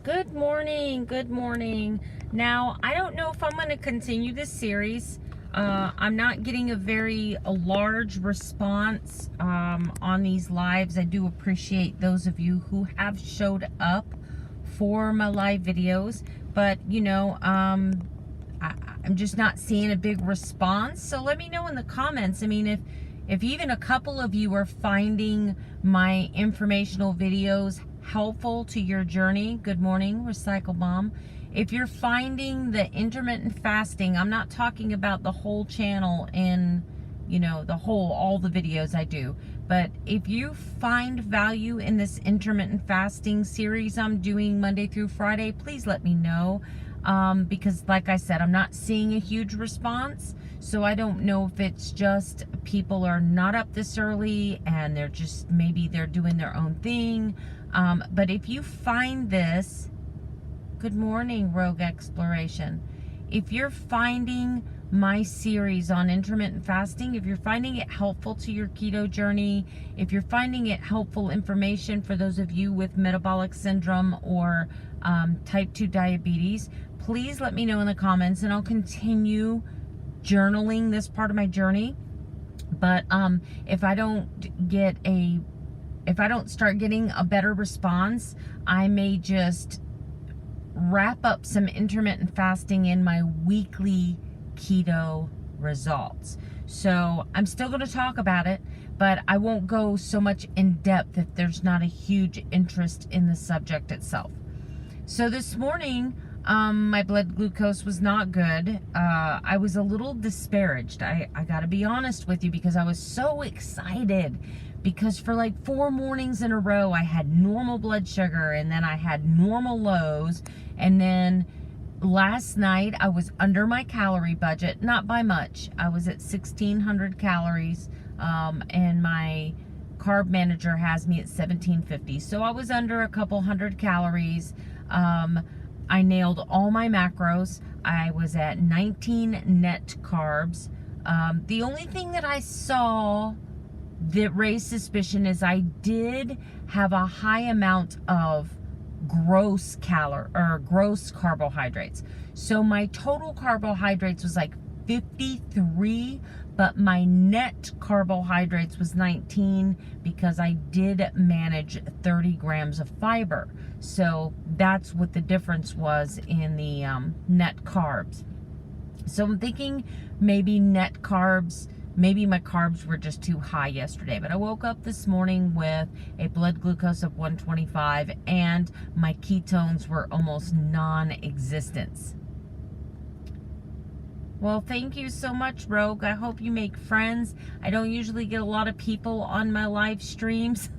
Good morning. Good morning. Now, I don't know if I'm going to continue this series. I'm not getting a large response on these lives. I do appreciate those of you who have showed up for my live videos, but I'm just not seeing a big response. So let me know in the comments. I mean, if even a couple of you are finding my informational videos helpful to your journey. Good morning, Recycle Mom. If you're finding the intermittent fasting, I'm not talking about the whole channel in, all the videos I do, but if you find value in this intermittent fasting series I'm doing Monday through Friday, please let me know. Because like I said, I'm not seeing a huge response. So I don't know if it's just people are not up this early and maybe they're doing their own thing. But if you find this, good morning, Rogue Exploration. If you're finding my series on intermittent fasting, if you're finding it helpful to your keto journey, if you're finding it helpful information for those of you with metabolic syndrome or type 2 diabetes, please let me know in the comments and I'll continue journaling this part of my journey. But if I don't start getting a better response, I may just wrap up some intermittent fasting in my weekly keto results. So I'm still going to talk about it, but I won't go so much in depth if there's not a huge interest in the subject itself. So this morning, my blood glucose was not good. I was a little disparaged. I gotta be honest with you, because I was so excited, because for like 4 mornings in a row, I had normal blood sugar, and then I had normal lows. And then last night I was under my calorie budget, not by much. I was at 1,600 calories, and my carb manager has me at 1,750. So I was under a couple hundred calories. I nailed all my macros. I was at 19 net carbs. The only thing that I saw that raised suspicion is I did have a high amount of gross carbohydrates. So my total carbohydrates was like 53, but my net carbohydrates was 19, because I did manage 30 grams of fiber. So that's what the difference was in the net carbs. So I'm thinking maybe net carbs, maybe my carbs were just too high yesterday. But I woke up this morning with a blood glucose of 125 and my ketones were almost non-existent. Well, thank you so much, Rogue. I hope you make friends. I don't usually get a lot of people on my live streams.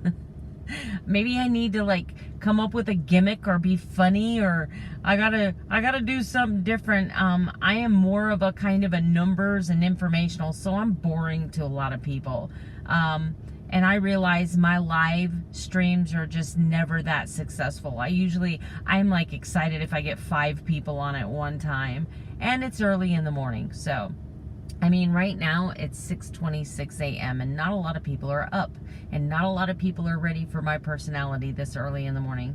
Maybe I need to come up with a gimmick or be funny, or I gotta do something different. I am more of a kind of a numbers and informational, so I'm boring to a lot of people. And I realize my live streams are just never that successful. I'm excited if I get 5 people on at one time, and it's early in the morning. So, I mean, right now it's 6:26 a.m. and not a lot of people are up, and not a lot of people are ready for my personality this early in the morning.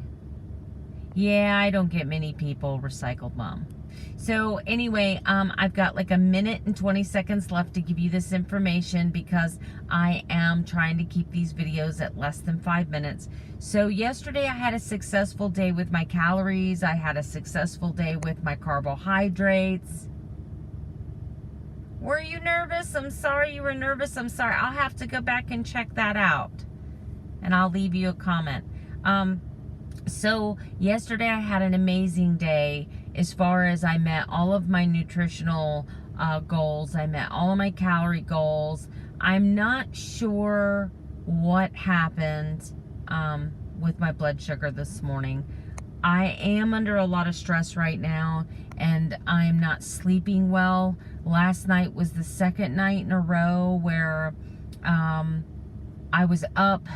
Yeah, I don't get many people, Recycled Mom. So anyway, I've got like a minute and 20 seconds left to give you this information, because I am trying to keep these videos at less than 5 minutes. So yesterday I had a successful day with my calories. I had a successful day with my carbohydrates. Were you nervous? I'm sorry you were nervous. I'm sorry. I'll have to go back and check that out, and I'll leave you a comment. So yesterday I had an amazing day as far as I met all of my nutritional goals. I met all of my calorie goals. I'm not sure what happened with my blood sugar this morning. I am under a lot of stress right now, and I'm not sleeping well. Last night was the second night in a row where I was up.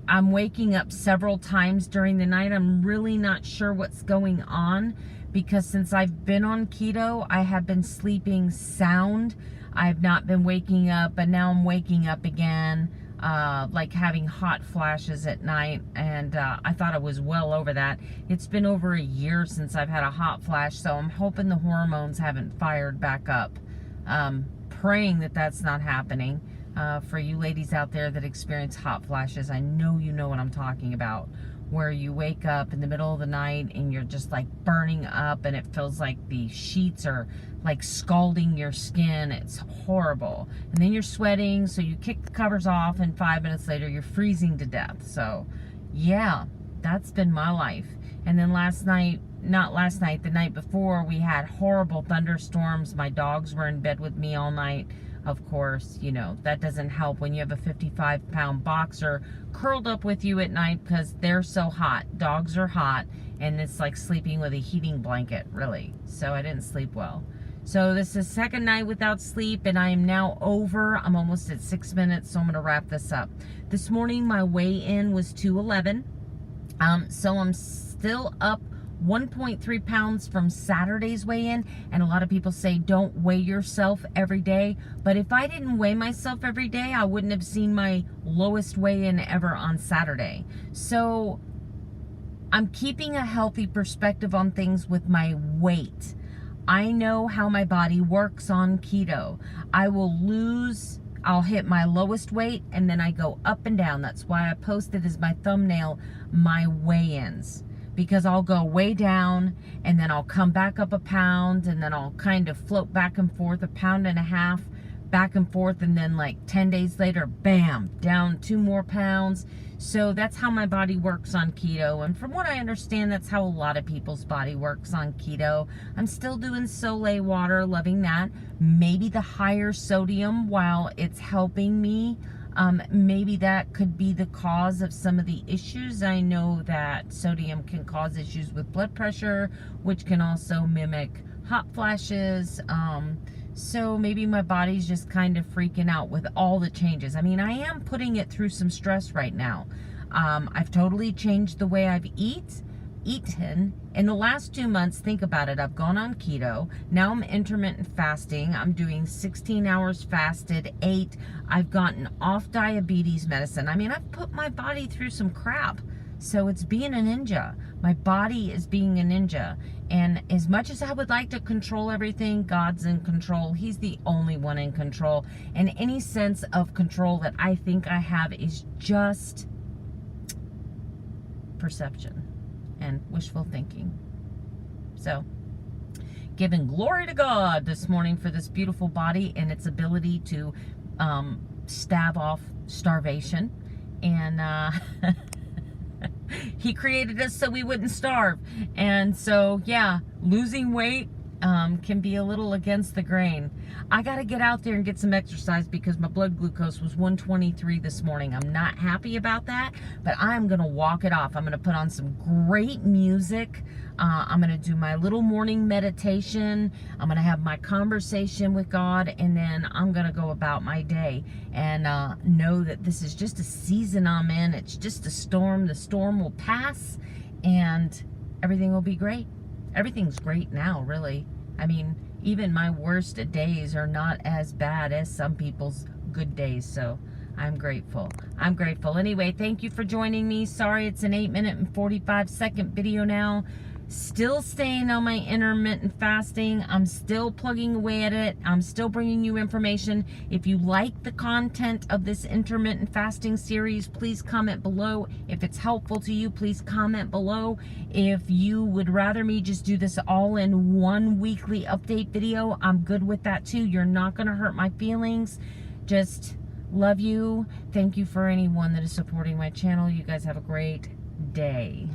I'm waking up several times during the night. I'm really not sure what's going on, because since I've been on keto, I have been sleeping sound. I've not been waking up, but now I'm waking up again. like having hot flashes at night, and I thought I was well over that. It's been over a year since I've had a hot flash, so I'm hoping the hormones haven't fired back up. Praying that that's not happening. For you ladies out there that experience hot flashes, I know you know what I'm talking about, where you wake up in the middle of the night and you're just like burning up and it feels like the sheets are like scalding your skin. It's horrible. And then you're sweating, so you kick the covers off, and 5 minutes later you're freezing to death. So yeah, that's been my life. And then last night, not last night, the night before, we had horrible thunderstorms. My dogs were in bed with me all night. Of course, you know, that doesn't help when you have a 55-pound boxer curled up with you at night because they're so hot. Dogs are hot, and it's like sleeping with a heating blanket, really. So I didn't sleep well. So this is second night without sleep, and I am now over. I'm almost at 6 minutes, so I'm going to wrap this up. This morning, my weigh-in was 211. So I'm still up 1.3 pounds from Saturday's weigh-in, and a lot of people say don't weigh yourself every day, but if I didn't weigh myself every day, I wouldn't have seen my lowest weigh-in ever on Saturday. So I'm keeping a healthy perspective on things with my weight. I know how my body works on keto. I'll hit my lowest weight and then I go up and down. That's why I posted as my thumbnail my weigh-ins, because I'll go way down and then I'll come back up a pound, and then I'll kind of float back and forth 1.5 pounds back and forth, and then like 10 days later, bam, down 2 more pounds. So that's how my body works on keto, and from what I understand, that's how a lot of people's body works on keto. I'm still doing Soleil water, loving that. Maybe the higher sodium, while it's helping me, maybe that could be the cause of some of the issues. I know that sodium can cause issues with blood pressure, which can also mimic hot flashes. So maybe my body's just kind of freaking out with all the changes. I mean, I am putting it through some stress right now. I've totally changed the way I've eaten. In the last 2 months, think about it, I've gone on keto. Now I'm intermittent fasting. I'm doing 16 hours fasted, 8. I've gotten off diabetes medicine. I mean, I've put my body through some crap. So it's being a ninja. My body is being a ninja. And as much as I would like to control everything, God's in control. He's the only one in control. And any sense of control that I think I have is just perception and wishful thinking. So, giving glory to God this morning for this beautiful body and its ability to stave off starvation. And He created us so we wouldn't starve. And so, yeah, losing weight can be a little against the grain. I got to get out there and get some exercise because my blood glucose was 123 this morning. I'm not happy about that, but I'm going to walk it off. I'm going to put on some great music. I'm going to do my little morning meditation. I'm going to have my conversation with God, and then I'm going to go about my day and know that this is just a season I'm in. It's just a storm. The storm will pass, and everything will be great. Everything's great now, really. I mean, even my worst days are not as bad as some people's good days, so I'm grateful. I'm grateful. Anyway, thank you for joining me. Sorry it's an 8-minute and 45-second video now. Still staying on my intermittent fasting. I'm still plugging away at it. I'm still bringing you information. If you like the content of this intermittent fasting series, please comment below. If it's helpful to you, please comment below. If you would rather me just do this all in one weekly update video, I'm good with that too. You're not going to hurt my feelings. Just love you. Thank you for anyone that is supporting my channel. You guys have a great day.